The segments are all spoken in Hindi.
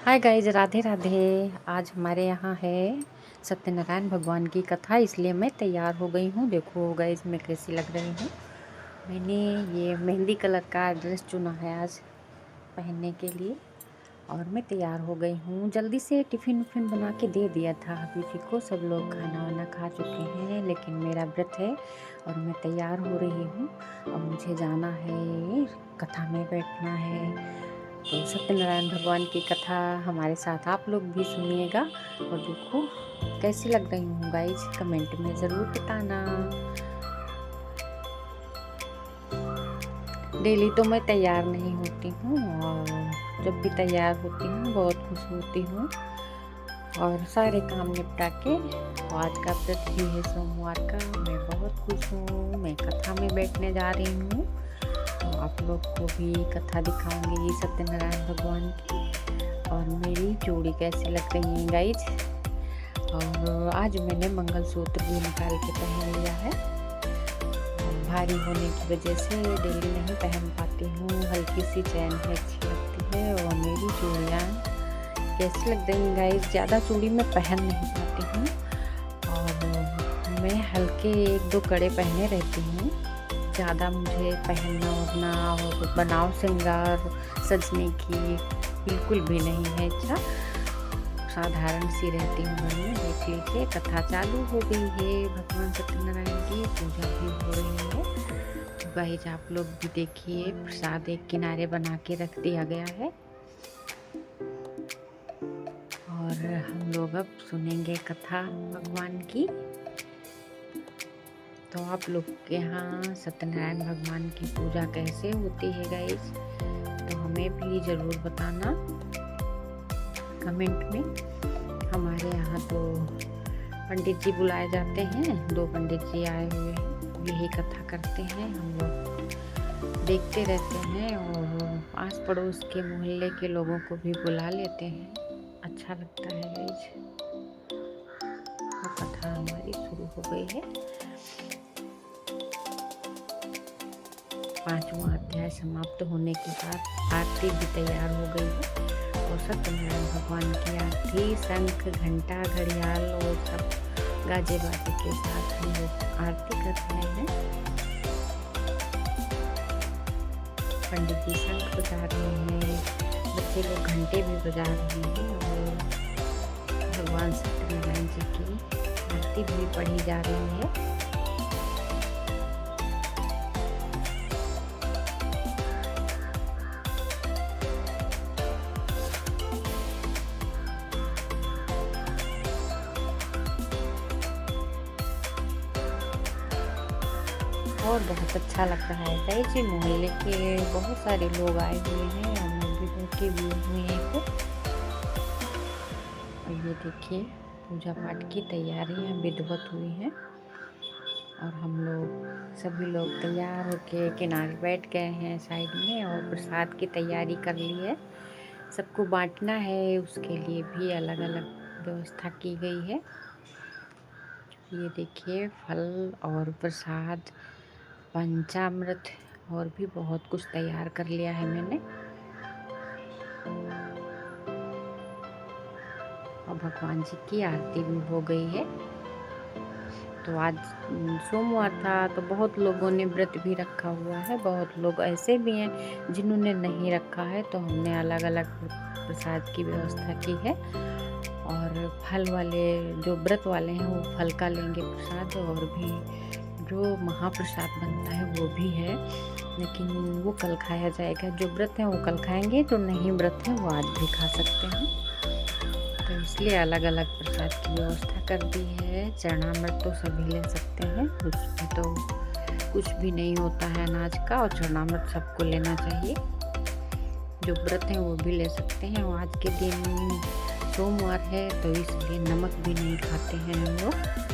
Hi guys, Radhe Radhe. आज हमारे यहाँ है सत्यनारायण भगवान की कथा, इसलिए मैं तैयार हो गई हूँ। देखो गाइज मैं कैसी लग रही हूँ। मैंने ये मेहंदी कलर का ड्रेस चुना है आज पहनने के लिए और मैं तैयार हो गई हूँ। जल्दी से टिफ़िन उफ़िन बना के दे दिया था अभी जी को। सब लोग खाना वाना खा चुके हैं, लेकिन मेरा व्रत है और मैं तैयार हो रही हूँ और मुझे जाना है, कथा में बैठना है। तो सत्यनारायण भगवान की कथा हमारे साथ आप लोग भी सुनिएगा और देखो कैसी लग रही हूँ गाइज, कमेंट में ज़रूर बताना। डेली तो मैं तैयार नहीं होती हूँ और जब भी तैयार होती हूँ बहुत खुश होती हूँ और सारे काम निपटा के। आज का व्रत भी है सोमवार का। मैं बहुत खुश हूँ। मैं कथा में बैठने जा रही हूँ तो आप लोग को भी कथा दिखाऊंगी सत्यनारायण भगवान की। और मेरी चूड़ी कैसी लग रही है गाइज। और आज मैंने मंगलसूत्र भी निकाल के पहन लिया है। भारी होने की वजह से डेली नहीं पहन पाती हूँ। हल्की सी चैन है, अच्छी लगती है। और मेरी चूड़ियाँ कैसी लग रही हैं गाइज। ज़्यादा चूड़ी मैं पहन नहीं पाती हूँ और मैं हल्के 1-2 कड़े पहने रहती हूँ। ज़्यादा मुझे पहनना ओढ़ना और बनाव श्रृंगार सजने की बिल्कुल भी नहीं है इच्छा। साधारण सी रहती हूँ घर में। देख लीजिए कथा चालू हो गई है। भगवान सत्यनारायण की पूजा भी हो रही है। तो गाइस आप लोग भी देखिए, प्रसाद एक किनारे बना के रख दिया गया है और हम लोग अब सुनेंगे कथा भगवान की। तो आप लोग के यहाँ सत्यनारायण भगवान की पूजा कैसे होती है गाइस, तो हमें भी ज़रूर बताना कमेंट में। हमारे यहाँ तो पंडित जी बुलाए जाते हैं, 2 पंडित जी आए हुए हैं, यही कथा करते हैं। हम लोग देखते रहते हैं और आस पड़ोस के मोहल्ले के लोगों को भी बुला लेते हैं। अच्छा लगता है गाइस। तो कथा हमारी शुरू हो गई है। 5वां अध्याय समाप्त होने के बाद आरती भी तैयार हो गई है और सत्यनारायण भगवान की आरती शंख घंटा घड़ियाल और सब गाजे बाजे के साथ हम लोग आरती कर रहे हैं। पंडित जी शंख बजा रहे हैं, बच्चे लोग घंटे भी बजा रहे हैं और भगवान सत्यनारायण जी की आरती भी पढ़ी जा रही है। और बहुत अच्छा लग रहा है गाइस। ये मोहल्ले के बहुत सारे लोग आए हुए हैं, हम लोग भी बैठे हुए हैं। और ये देखिए पूजा पाठ की तैयारियां विधिवत हुई हैं और हम लोग सभी लोग तैयार होके किनारे बैठ गए हैं साइड में और प्रसाद की तैयारी कर ली है। सबको बांटना है, उसके लिए भी अलग अलग व्यवस्था की गई है। ये देखिए फल और प्रसाद, पंचामृत और भी बहुत कुछ तैयार कर लिया है मैंने। और भगवान जी की आरती भी हो गई है। तो आज सोमवार था तो बहुत लोगों ने व्रत भी रखा हुआ है। बहुत लोग ऐसे भी हैं जिन्होंने नहीं रखा है, तो हमने अलग अलग प्रसाद की व्यवस्था की है। और फल वाले जो व्रत वाले हैं वो फल का लेंगे प्रसाद, और भी जो महाप्रसाद बनता है वो भी है, लेकिन वो कल खाया जाएगा। जो व्रत हैं वो कल खाएंगे, जो नहीं व्रत हैं वो आज भी खा सकते हैं। तो इसलिए अलग अलग प्रसाद की व्यवस्था कर दी है। चरणामृत तो सभी ले सकते हैं, उसमें तो कुछ भी नहीं होता है अनाज का, और चरणामृत सबको लेना चाहिए। जो व्रत हैं वो भी ले सकते हैं। और आज के दिन सोमवार है तो इसलिए नमक भी नहीं खाते हैं हम लोग।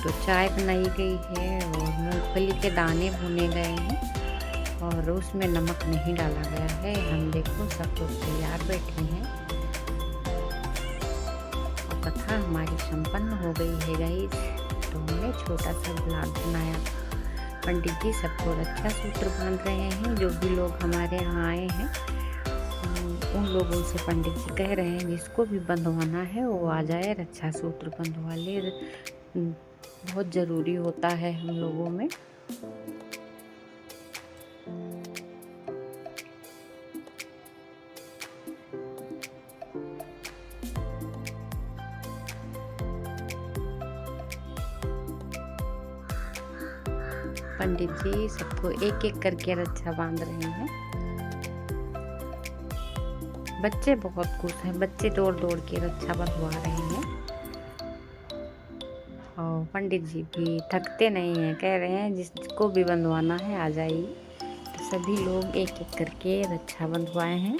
तो चाय बनाई गई है और मूंगफली के दाने भुने गए हैं और उसमें नमक नहीं डाला गया है। हम देखो सब लोग तैयार बैठे हैं और कथा हमारी संपन्न हो गई है गाइस। तो हमने छोटा सा ब्लॉग बनाया पंडित जी सबको रक्षा सूत्र बांध रहे हैं। जो भी लोग हमारे यहाँ आए हैं उन लोगों से पंडित जी कह रहे हैं जिसको भी बंधवाना है वो आ जाए, रक्षा सूत्र बंधवा ले। बहुत ज़रूरी होता है हम लोगों में। पंडित जी सबको एक एक करके रक्षा बांध रहे हैं। बच्चे बहुत खुश हैं, बच्चे दौड़ दौड़ के रक्षा बंधवा रहे हैं और पंडित जी भी थकते नहीं हैं, कह रहे हैं जिसको भी बंधवाना है आ जाइए। तो सभी लोग एक एक करके रक्षा बंधवाए हैं।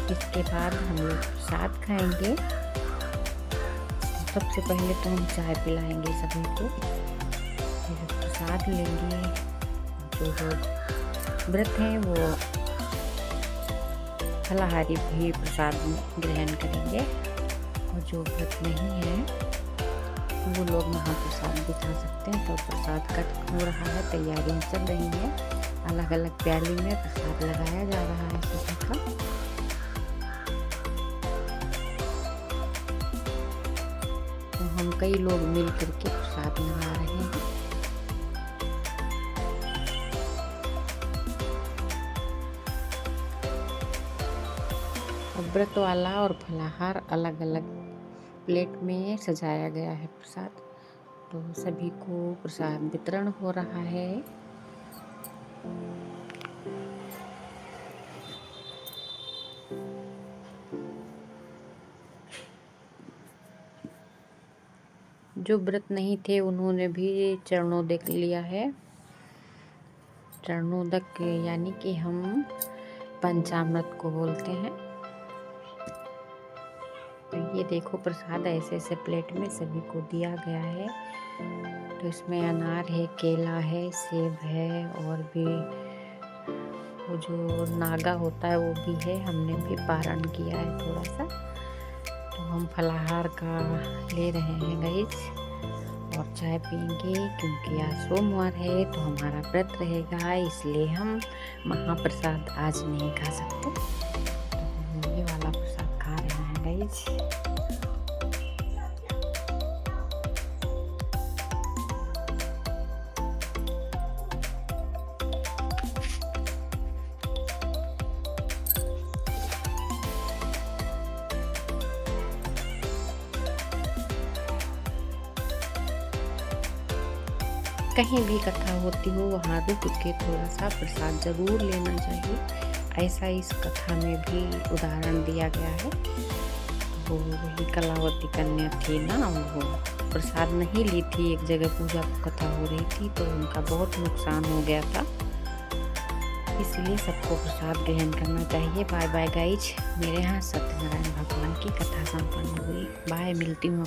इसके बाद हम लोग प्रसाद खाएंगे। सबसे पहले तो हम चाय पिलाएंगे सभी को, फिर प्रसाद लेंगे। जो लोग व्रत हैं वो फलाहारी भी प्रसाद ग्रहण करेंगे और जो व्रत नहीं है वो लोग महाप्रसाद भी खा सकते हैं। तो प्रसाद कट हो रहा है, तैयारियां चल रही हैं। अलग अलग प्याली में प्रसाद लगाया जा रहा है सभी का। हम कई लोग मिल करके प्रसाद लगा रहे हैं। व्रत वाला और फलाहार अलग अलग प्लेट में सजाया गया है प्रसाद। तो सभी को प्रसाद वितरण हो रहा है। जो व्रत नहीं थे उन्होंने भी चरणोदक लिया है। चरणोदक यानी कि हम पंचामृत को बोलते हैं। तो ये देखो प्रसाद ऐसे ऐसे प्लेट में सभी को दिया गया है। तो इसमें अनार है, केला है, सेब है और भी वो जो नागा होता है वो भी है। हमने भी पारण किया है थोड़ा सा। तो हम फलाहार का ले रहे हैं गाइस और चाय पियेंगे क्योंकि आज सोमवार है तो हमारा व्रत रहेगा, इसलिए हम महाप्रसाद आज नहीं खा सकते। तो ये वाला प्रसाद खा रहे हैं गाइस। कहीं भी कथा होती हो वहाँ रुक के थोड़ा सा प्रसाद जरूर लेना चाहिए। ऐसा इस कथा में भी उदाहरण दिया गया है। वो वही कलावती कन्या थी ना, वो प्रसाद नहीं ली थी। एक जगह पूजा कथा हो रही थी तो उनका बहुत नुकसान हो गया था। इसलिए सबको प्रसाद ग्रहण करना चाहिए। Bye bye guys. मेरे यहाँ सत्यनारायण भगवान की कथा संपन्न हुई। बाय, मिलती हूँ।